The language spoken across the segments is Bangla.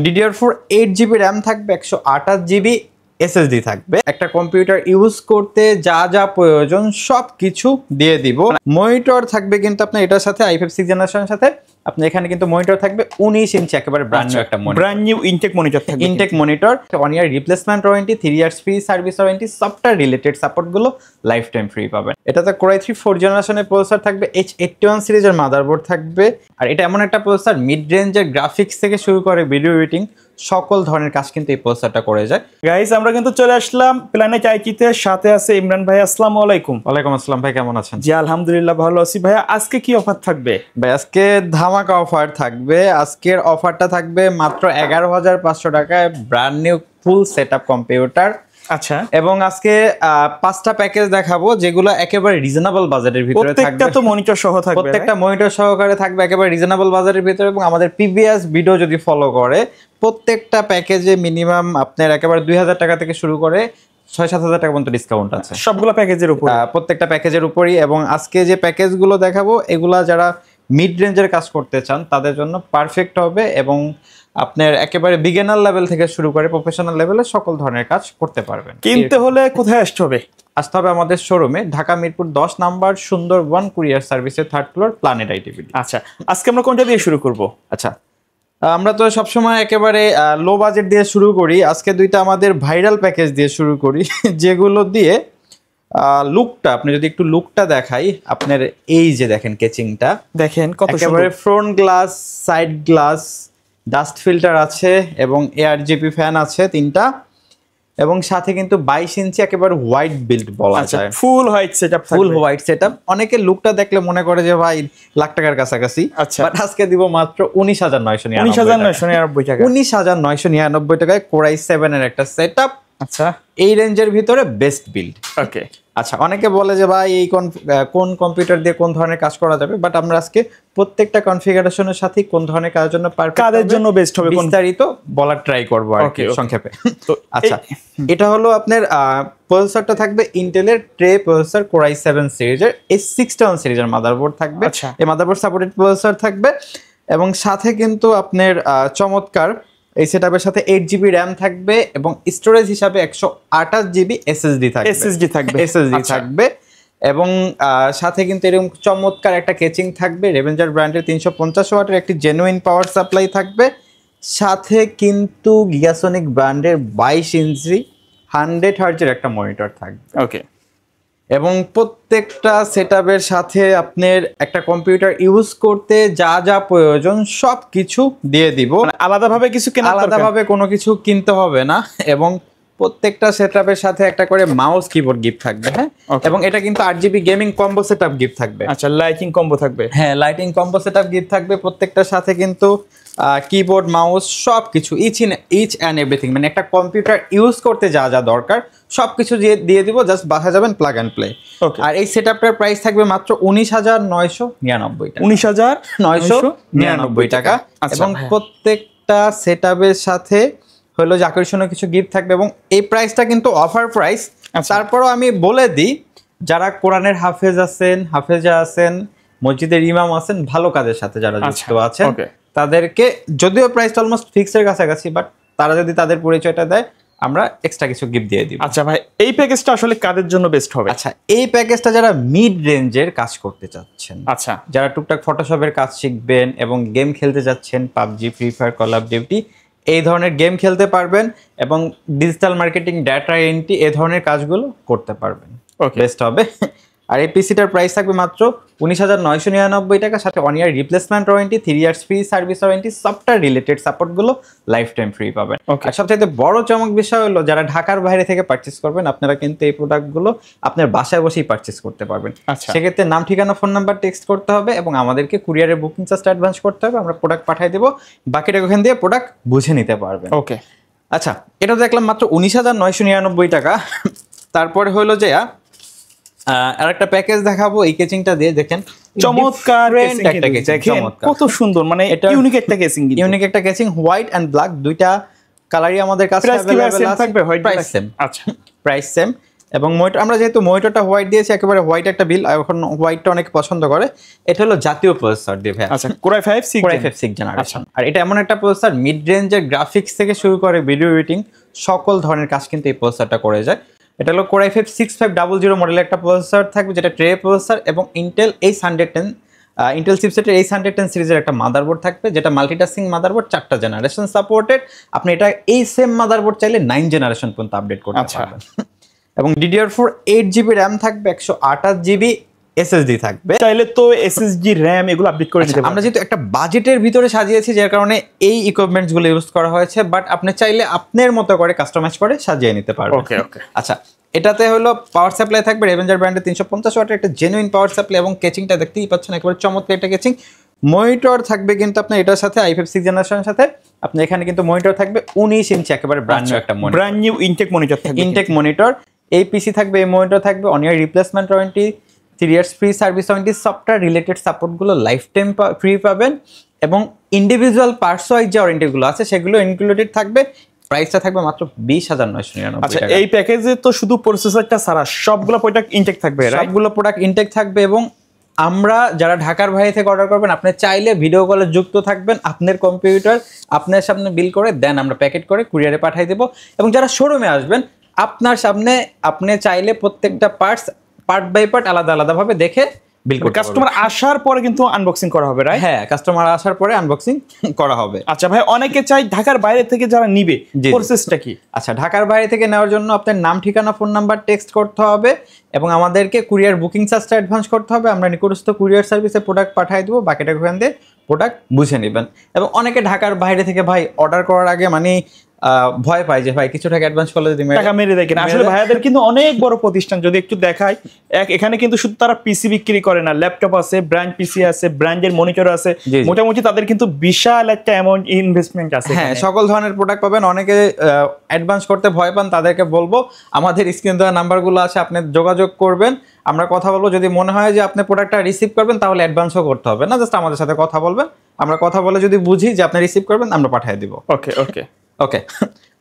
DDR4 8GB র্যাম থাকবে, 128GB SSD থাকবে। একটা কম্পিউটার ইউজ করতে যা যা প্রয়োজন সব কিছু দিয়ে দিব। মনিটর থাকবে কিন্তু আপনার এটার সাথে i5 6 জেনারেশনের সাথে আপনি এখানে কিন্তু মনিটর থাকবে 19 ইঞ্চি, একেবারে ব্র্যান্ড নিউ একটা monitor, brand new Intech monitor থাকবে। Intech monitor, 1 year replacement warranty, 3 years free service warranty, software related support গুলো লাইফ টাইম ফ্রি পাবেন। এটাতে Core i3 4 জেনারেশনের প্রসেসর থাকবে, H81 সিরিজের মাদারবোর্ড থাকবে। আর এটা এমন একটা প্রসেসর মিড রেঞ্জের গ্রাফিক্স থেকে শুরু করে ভিডিও এডিটিং সকল ধরনের কাজ কিন্তু এই প্রসেসরটা করে যায়। গাইস আমরা কিন্তু চলে আসলাম প্ল্যানেট আইটিতে, সাথে আছে ইমরান ভাই। আসসালামু আলাইকুম। ওয়ালাইকুম আসসালাম ভাই, কেমন আছেন? জি আলহামদুলিল্লাহ ভালো আছি। ভাইয়া আজকে কি অফার থাকবে? ভাই আজকে ধামাকা অফার থাকবে। আজকের অফারটা থাকবে মাত্র 11,500 টাকায় brand new full setup computer. আচ্ছা, এবং আজকে 5টা প্যাকেজ দেখাবো যেগুলো একেবারে রিজনেবল বাজেটের ভিতরে থাকবে। প্রত্যেকটা তো মনিটর সহ থাকবে, প্রত্যেকটা মনিটর সহকারে থাকবে একেবারে রিজনেবল বাজেটের ভিতরে। এবং আমাদের প্রিভিয়াস ভিডিও যদি ফলো করে প্রত্যেকটা প্যাকেজে মিনিমাম আপনার একেবারে 2,000 টাকা থেকে শুরু করে 6-7,000 টাকা পর্যন্ত ডিসকাউন্ট আছে সবগুলো প্যাকেজের উপর, প্রত্যেকটা প্যাকেজের উপরই। এবং আজকে যে প্যাকেজগুলো দেখাবো এগুলা যারা মিড রেঞ্জের কাজ করতে চান তাদের জন্য পারফেক্ট হবে। এবং আপনার একেবারে বিগিনার লেভেল থেকে শুরু করে প্রফেশনাল লেভেলে সকল ধরনের কাজ করতে পারবেন। কিনতে হলে কোথায় আসতে হবে? আসতে হবে আমাদের শোরুমে, ঢাকা মিরপুর 10 নাম্বার, সুন্দরবন কুরিয়ার সার্ভিসের 3rd ফ্লোর, প্ল্যানেট আইটিভিডি। আচ্ছা, আজকে আমরা কোনটা দিয়ে শুরু করব? আচ্ছা, আমরা তো সবসময় একেবারে লো বাজেট দিয়ে শুরু করি। আজকে দুইটা আমাদের ভাইরাল প্যাকেজ দিয়ে শুরু করি যেগুলো দিয়ে লুকটা, আপনি যদি একটু লুকটা দেখাই, আপনার এই যে দেখেন কেচিংটা দেখেন কত সুন্দর, একেবারে front glass, side glass, dust filter আছে এবং ARGB ফ্যান আছে 3টা। এবং সাথে কিন্তু 22 ইঞ্চি একেবারে হোয়াইট বিল্ড বলা যায়, ফুল হোয়াইট সেটআপ, ফুল হোয়াইট সেটআপ। অনেকে লুকটা দেখলে মনে করে যে ভাই লাখ টাকার কাছাকাছি। আচ্ছা, বাট আজকে দিব মাত্র 19,999 টাকা, 19,999 টাকায় Core i7 এর একটা সেটআপ। আচ্ছা, এই রেঞ্জের ভিতরে বেস্ট বিল্ড। ওকে। আচ্ছা, অনেকে বলে যে ভাই এই কোন কম্পিউটার দিয়ে কোন ধরনের কাজ করা যাবে, বাট আমরা আজকে প্রত্যেকটা কনফিগারেশনের সাথে কোন ধরনের কাজের জন্য পারফেক্ট, কাদের জন্য বেস্ট হবে বিস্তারিত বলার ট্রাই করব আর কি সংক্ষেপে। আচ্ছা, এটা হলো আপনার প্রসেসরটা থাকবে ইন্টেলের ট্রে প্রসেসর Core i7 সিরিজের H61 সিরিজের মাদারবোর্ড থাকবে। এই মাদারবোর্ড সাপোর্টেড প্রসেসর থাকবে এবং সাথে কিন্তু আপনার চমৎকার এই সেটআপের সাথে 8GB র্যাম থাকবে এবং স্টোরেজ হিসাবে 128GB SSD থাকবে। এবং সাথে কিন্তু এরকম চমৎকার একটা কেচিং থাকবে, রেভেঞ্জার ব্র্যান্ডের 350 ওয়াটের একটি জেনুইন পাওয়ার সাপ্লাই থাকবে। সাথে কিন্তু গিগাসনিক ব্র্যান্ডের 22 ইঞ্চি 100 হার্জের একটা মনিটর থাকবে। ওকে। এবং প্রত্যেকটা সেটআপের সাথে আপনার একটা কম্পিউটার ইউজ করতে যা যা প্রয়োজন সব কিছু দিয়ে দিব। আলাদাভাবে কিছু কেনা, আলাদাভাবে কোনো কিছু কিনতে হবে না। এবং প্রত্যেকটা সেটআপের সাথে একটা করে মাউস কিবোর্ড গিফট থাকবে। হ্যাঁ, এবং এটা কিন্তু 8GB gaming combo setup gift থাকবে। আচ্ছা, লাইটিং কম্বো থাকবে। হ্যাঁ, লাইটিং কম্বো সেটআপ গিফট থাকবে। প্রত্যেকটার সাথে কিন্তু কিবোর্ড, মাউস সবকিছু ইচ অ্যান্ড এভরিথিং, মানে একটা কম্পিউটার ইউজ করতে যা যা দরকার সবকিছু দিয়ে দিব, জাস্ট বাসা যাবেন প্লাগ অ্যান্ড প্লে। আর এই সেটআপটার প্রাইস থাকবে মাত্র 19,999 টাকা, 19,999 টাকা। এবং প্রত্যেকটা সেটআপের সাথে হলো যে আকর্ষণীয় কিছু গিফট থাকবে এবং এই প্রাইসটা কিন্তু অফার প্রাইস। তারপরও আমি বলে দিই, যারা কোরআনের হাফেজা আছেন, মসজিদের ইমাম আছেন, ভালো কাজের সাথে যারা যুক্ত আছেন তাদেরকে, যদিও প্রাইসটা অলমোস্ট ফিক্সের কাছাকাছি, বাট তারা যদি তাদের পরিচয়টা দেয় আমরা এক্সট্রা কিছু গিফট দিয়ে দিব। আচ্ছা ভাই, এই প্যাকেজটা আসলে কাদের জন্য বেস্ট হবে? আচ্ছা, এই প্যাকেজটা যারা মিড রেঞ্জের কাজ করতে চাচ্ছেন, আচ্ছা, যারা টুকটাক ফটোশপের কাজ শিখবেন এবং গেম খেলতে যাচ্ছেন, PUBG, free fire, call of duty এই ধরনের গেম খেলতে পারবেন এবং ডিজিটাল মার্কেটিং, ডাটা এন্ট্রি এই ধরনের কাজগুলো করতে পারবেন, বেস্ট হবে। আর এই পিসিটার প্রাইস থাকবে মাত্র 19,999 টাকা, সাথে 1 year replacement warranty, 3 years free service warranty, software related সাপোর্টগুলো লাইফ টাইম ফ্রি পাবেন। আর সবচেয়ে বড় চমক বিষয় হলো যারা ঢাকার বাইরে থেকে পারচেস করবেন আপনারা কিন্তু এই প্রোডাক্টগুলো আপনার বাসায় বসেই পারচেস করতে পারবেন। সেক্ষেত্রে নাম, ঠিকানা, ফোন নাম্বার টেক্সট করতে হবে এবং আমাদেরকে কুরিয়ারের বুকিং চার্জটা অ্যাডভান্স করতে হবে, আমরা প্রোডাক্ট পাঠিয়ে দেবো, বাকিটা ওখান দিয়ে প্রোডাক্ট বুঝে নিতে পারবেন। ওকে। আচ্ছা, এটা দেখলাম মাত্র 19,999 টাকা। তারপরে হলো যে আর একটা প্যাকেজ দেখাবো এই কেচিংটা দিয়ে, দেখেন চমৎকার একটা কেচিং, কত সুন্দর, মানে এটা ইউনিক একটা কেচিং, হোয়াইট এন্ড ব্ল্যাক দুইটা কালারই আমাদের কাছে अवेलेबल আছে। থাকবে হোয়াইট প্রাইস সেম। আচ্ছা, প্রাইস সেম এবং মনিটর আমরা যেহেতু মনিটরটা হোয়াইট দিয়েছি, একেবারে হোয়াইট একটা বিল, এখন হোয়াইটটা অনেকে পছন্দ করে। এটা হলো জাতীয় প্রসেসর দিয়ে ভাই। আচ্ছা, Core i5 6 জেনারেশন। আর এটা এমন একটা প্রসেসর, মিড রেঞ্জের গ্রাফিক্স থেকে শুরু করে ভিডিও এডিটিং সকল ধরনের কাজ কিন্তু এই প্রসেসরটা করে যায়। এটা হলো Core i5 6500 মডেলের একটা প্রসেসর থাকবে, যেটা ট্রে প্রসেসর, এবং ইন্টেল H110 ইন্টেল চিপসেটের H110 সিরিজের একটা মাদারবোর্ড থাকবে, যেটা মাল্টিটাস্কিং মাদারবোর্ড, 4টা জেনারেশন সাপোর্টেড। আপনি এটা এই সেম মাদারবোর্ড চাইলে 9 জেনারেশন পর্যন্ত আপডেট করতে পারবেন। এবং DDR4 8GB র্যাম থাকবে, 128GB SSD থাকবে। চাইলে তো SSD RAM এগুলো আপডেট করে দিতে পারবেন। আমরা যেহেতু একটা বাজেটের ভিতরে সাজিয়েছি, যার কারণে এই ইকুইপমেন্টস গুলো ইউজ করা হয়েছে, বাট আপনি চাইলে আপনার মতো করে কাস্টমাইজ করে সাজিয়ে নিতে পারবেন। ওকে ওকে। আচ্ছা, এটাতে হলো পাওয়ার সাপ্লাই থাকবে রেভেঞ্জার ব্র্যান্ডের 350 ওয়াটের একটা জেনুইন পাওয়ার সাপ্লাই, এবং কেচিংটা দেখতেই পাচ্ছেন একেবারে চমৎকার একটা কেচিং। মনিটর থাকবে কিন্তু আপনার এটার সাথে i5 6 জেনারেশনের সাথে আপনি এখানে কিন্তু মনিটর থাকবে 19 ইঞ্চি, একেবারে ব্র্যান্ড নিউ একটা monitor, brand new Intech monitor থাকবে। ইনটেক মনিটর, এই পিসি থাকবে, এই মনিটর থাকবে, 1 year replacement warranty, 3 years free service warranty, software related সাপোর্টগুলো লাইফ টাইম ফ্রি পাবেন, এবং ইন্ডিভিজুয়াল পার্টস ওয়াইজ যে ওয়ারেন্টিগুলো আছে সেগুলো ইনক্লুডেড থাকবে। প্রাইসটা থাকবে মাত্র 20,999 আচ্ছা, টাকা। এই প্যাকেজে তো শুধু প্রসেসরটা ছাড়া সবগুলো প্রোডাক্ট ইনটেক থাকবে, রাইট? সবগুলো প্রোডাক্ট ইনটেক থাকবে, এবং আমরা যারা ঢাকার বাইরে থেকে অর্ডার করবেন, আপনি চাইলে ভিডিও কলে যুক্ত থাকবেন, আপনার কম্পিউটার আপনার সামনে বিল করে দেন, আমরা প্যাকেট করে কুরিয়ারে পাঠিয়ে দেবো। এবং যারা শোরুমে আসবেন, আপনার সামনে আপনি চাইলে প্রত্যেকটা পার্ট বাই পার্ট আলাদা আলাদাভাবে দেখে বিল করতে পারবেন। কাস্টমার আসার পরে কিন্তু আনবক্সিং করা হবে, রাইট? হ্যাঁ, কাস্টমার আসার পরে আনবক্সিং করা হবে। আচ্ছা ভাই, অনেকে চাই ঢাকার বাইরে থেকে যারা নিবে, প্রসেসটা কি? আচ্ছা, ঢাকার বাইরে থেকে নেওয়ার জন্য আপনার নাম, ঠিকানা, ফোন নাম্বার টেক্সট করতে হবে, এবং আমাদেরকে কুরিয়ার বুকিং চার্জটা অ্যাডভান্স করতে হবে। আমরা নিকটস্থ কুরিয়ার সার্ভিসে প্রোডাক্ট পাঠিয়ে দেবো, বাকিটা ওখান দিয়ে প্রোডাক্ট বুঝে নেবেন। এবং অনেকে ঢাকার বাইরে থেকে ভাই অর্ডার করার আগে মানে ভয় পায় যে ভাই কিছু টাকা অ্যাডভান্স করলে যদি টাকা মেরে দেয় কিনা। আসলে ভাইয়াদের কিন্তু অনেক বড় প্রতিষ্ঠান, যদি একটু দেখায়, এখানে কিন্তু শুধু তারা পিসি বিক্রি করে না, ল্যাপটপ আছে, ব্র্যান্ড পিসি আছে, ব্র্যান্ডের মনিটর আছে, মোটামুটি তাদের কিন্তু বিশাল একটা অ্যামাউন্ট ইনভেস্টমেন্ট আছে। হ্যাঁ, সকল ধরনের প্রোডাক্ট পাবেন। অনেকে অ্যাডভান্স করতে ভয় পান, তাদেরকে বলবো আমাদের স্ক্রিন দেওয়া নাম্বারগুলো আছে, আপনি যোগাযোগ করবেন, আমরা কথা বলবো। যদি মনে হয় যে আপনি প্রোডাক্টটা রিসিভ করবেন, তাহলে অ্যাডভান্সও করতে হবে না, জাস্ট আমাদের সাথে কথা বলবেন, আমরা কথা বলে যদি বুঝি যে আপনি রিসিভ করবেন, আমরা পাঠিয়ে দিব। ওকে ওকে ওকে।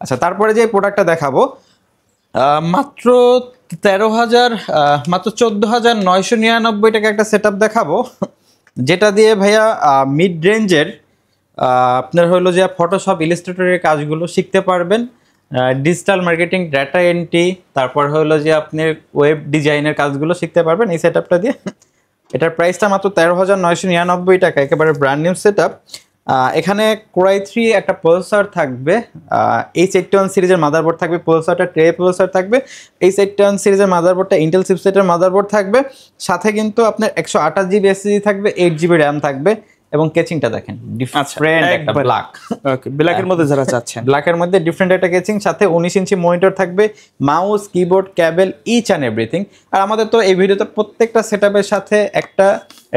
আচ্ছা, তারপরে যে প্রোডাক্টটা দেখাবো, মাত্র 14,999 টাকা একটা সেট আপ দেখাবো, যেটা দিয়ে ভাইয়া মিড রেঞ্জের আপনার হলো যে ফটোশপ, ইলাস্ট্রেটরের কাজগুলো শিখতে পারবেন, ডিজিটাল মার্কেটিং, ডাটা এন্ট্রি, তারপর হলো যে আপনার ওয়েব ডিজাইনের কাজগুলো শিখতে পারবেন এই সেট আপটা দিয়ে। এটার প্রাইসটা মাত্র 13,999 টাকা, একেবারে ব্র্যান্ড নিউ সেট আপ। এখানে Core i3 একটা প্রসেসর থাকবে, H81 সিরিজের মাদারবোর্ড থাকবে, প্রসেসরটা ট্রে প্রসেসর থাকবে, H81 সিরিজের মাদারবোর্ডটা ইন্টেল চিপসেটের মাদারবোর্ড থাকবে, সাথে কিন্তু আপনার 128GB SSD থাকবে, 8GB র্যাম থাকবে, এবং কেচিংটা দেখেন ডিফারেন্ট একটা ব্ল্যাক। ওকে, ব্ল্যাকের মধ্যে যারা চাচ্ছেন, ব্ল্যাকের মধ্যে ডিফারেন্ট একটা কেচিং, সাথে 19 ইঞ্চি মনিটর থাকবে, mouse, keyboard, cable, each and everything. আর আমাদের তো এই ভিডিওতে প্রত্যেকটা সেটআপের সাথে একটা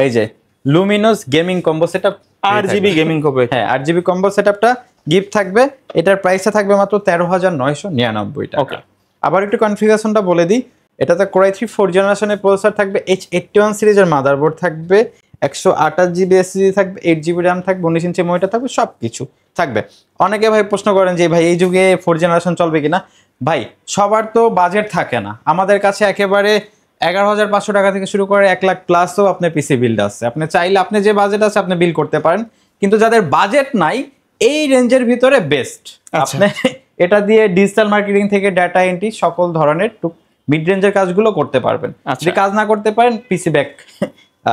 এই যে luminous gaming combo setup, RGB gaming combo, হ্যাঁ RGB কম্বো সেটআপটা গিফট থাকবে। এটার প্রাইসটা থাকবে মাত্র 13,999 টাকা। আবার একটু কনফিগারেশনটা বলে দিই, এটাতে Core i3 4 জেনারেশনের প্রসেসর থাকবে, H81 সিরিজের মাদারবোর্ড থাকবে, 128GB SSD থাকবে, 8GB র্যাম থাকবে, 19 ইঞ্চি মনিটর থাকবে, সব কিছু থাকবে। অনেকে ভাই প্রশ্ন করেন যে ভাই এই যুগে 4 জেনারেশন চলবে কিনা। ভাই সবার তো বাজেট থাকে না, আমাদের কাছে একেবারে 11,500 টাকা থেকে শুরু করে 1 লাখ প্লাসও আপনার পিসি বিল্ড আছে। আপনি চাইলে আপনি যে বাজেট আছে আপনি বিল করতে পারেন, কিন্তু যাদের বাজেট নাই এই রেঞ্জের ভিতরে বেস্ট। আপনি এটা দিয়ে ডিজিটাল মার্কেটিং থেকে ডাটা এন্ট্রি সকল ধরনের মিড রেঞ্জের কাজগুলো করতে পারবেন। যদি কাজ না করতে পারেন পিসি ব্যাক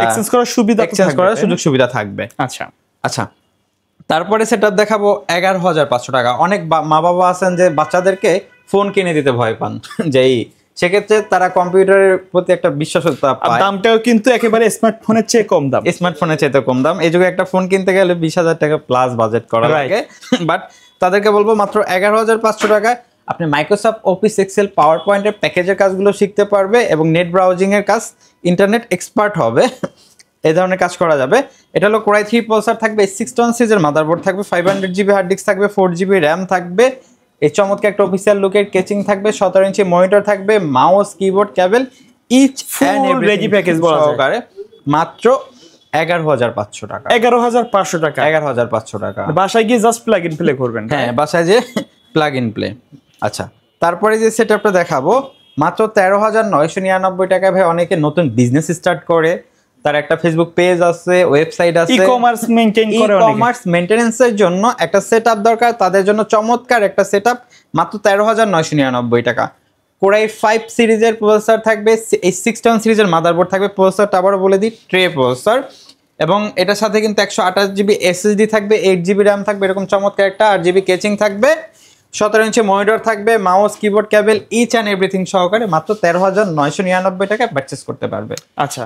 এক্সচেঞ্জ করার সুযোগ সুবিধা থাকবে। আচ্ছা আচ্ছা, তারপরে সেটা দেখাবো 11,500 টাকা। অনেক মা বাবা আছেন যে বাচ্চাদেরকে ফোন কিনে দিতে ভয় পান, যে সেক্ষেত্রে তারা কম্পিউটারের প্রতি একটা বিশ্বাসতা পায়। দামটাও কিন্তু একেবারে স্মার্টফোনের চেয়ে কম দাম, স্মার্টফোনের চেয়ে কম দাম। এই যুগে একটা ফোন কিনতে গেলে 20,000 টাকা প্লাস বাজেট করা লাগে, বাট তাদেরকে বলবো মাত্র 11,500 টাকায় আপনি মাইক্রোসফট অফিস, এক্সেল, পাওয়ার পয়েন্টের প্যাকেজের কাজগুলো শিখতে পারবে, এবং নেট ব্রাউজিং এর কাজ, ইন্টারনেট এক্সপার্ট হবে, এই ধরনের কাজ করা যাবে। এটা হলো Core i3 প্রসেসর থাকবে, H61 সিরিজের মাদারবোর্ড থাকবে, 500GB হার্ড ডিস্ক থাকবে, 4GB র্যাম থাকবে, এই চমৎকার একটা অফিসিয়াল লুকের কেচিং থাকবে, 17 ইঞ্চি মনিটর থাকবে, mouse, keyboard, cable, each and everything package সহকারে মাত্র 11,500 টাকা। 11,500 টাকা, 11,500 টাকা। বাসায় গিয়ে জাস্ট প্লাগ ইন প্লে করবেন। হ্যাঁ, বাসায় যে প্লাগ ইন প্লে। আচ্ছা, তারপরে যে সেটআপটা দেখাবো মাত্র 13,999 টাকায় ভাই অনেকে নতুন বিজনেস স্টার্ট করে, তার একটা ফেসবুক পেজ আছে, ওয়েবসাইট আছে, ই-কমার্স মেইনটেইন করে, ই-কমার্স মেইনটেনেন্সের জন্য একটা সেটআপ দরকার, তাদের জন্য চমৎকার একটা সেটআপ মাত্র 13,999 টাকা। কোরাই 5 সিরিজের প্রসেসর থাকবে, এই 610 সিরিজের মাদারবোর্ড থাকবে, প্রসেসরটা আবারও বলে দিই ট্রে প্রসেসর, এবং এটার সাথে কিন্তু 128 জিবি এসএসডি থাকবে, 8 জিবি র্যাম থাকবে, এরকম চমৎকার একটা 8 জিবি কেচিং থাকবে, 17 ইঞ্চি মনিটর থাকবে, mouse keyboard cable each and everything সহকারে মাত্র 13,999 টাকায় পারচেস করতে পারবে। আচ্ছা,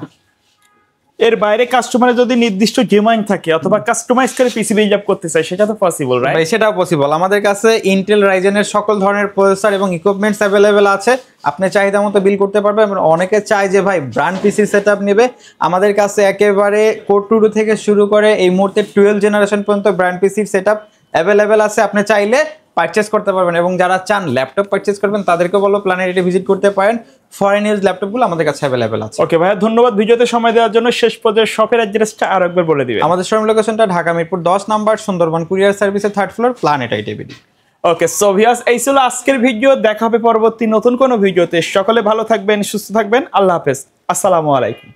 এর বাইরে কাস্টমারের যদি নির্দিষ্ট ডিমান্ড থাকে অথবা কাস্টমাইজ করে পিসি বিল্ড আপ করতে চায়, সেটা তো পসিবল, রাইট? ভাই সেটাও পসিবল। আমাদের কাছে ইন্টেল রাইজেনের সকল ধরনের প্রসেসর এবং ইকুইপমেন্টস অ্যাভেলেবেল আছে, আপনি চাহিদা মতো বিল করতে পারবেন। অনেকে চায় যে ভাই ব্র্যান্ড পিসি সেটআপ নেবে, আমাদের কাছে একেবারে কোর টু থেকে শুরু করে এই মুহূর্তে 12 জেনারেশন পর্যন্ত ব্র্যান্ড পিসির সেটআপ অ্যাভেলেবেল আছে, আপনি চাইলে পারচেস করতে পারবেন। এবং যারা চান ল্যাপটপ পারচেস করবেন তাদেরকে বলবো প্ল্যানেটে ভিজিট করতে পারেন, ফরেন ইউজ ল্যাপটপগুলো আমাদের কাছে অ্যাভেলেবেল আছে। ওকে ভাইয়া, ধন্যবাদ ভিডিওতে সময় দেওয়ার জন্য। শেষ পর্যায়ে শপের অ্যাড্রেসটা আরেকবার বলে দিবেন। আমাদের শোরুম লোকেশনটা ঢাকা মিরপুর 10 নাম্বার, সুন্দরবন কুরিয়ার সার্ভিসের 3rd floor, planet ITBD. Okay so viewers, এই ছিল আজকের ভিডিও। দেখা হবে পরবর্তী নতুন কোনো ভিডিওতে। সকলে ভালো থাকবেন, সুস্থ থাকবেন। আল্লাহ হাফেজ, আসসালামু আলাইকুম।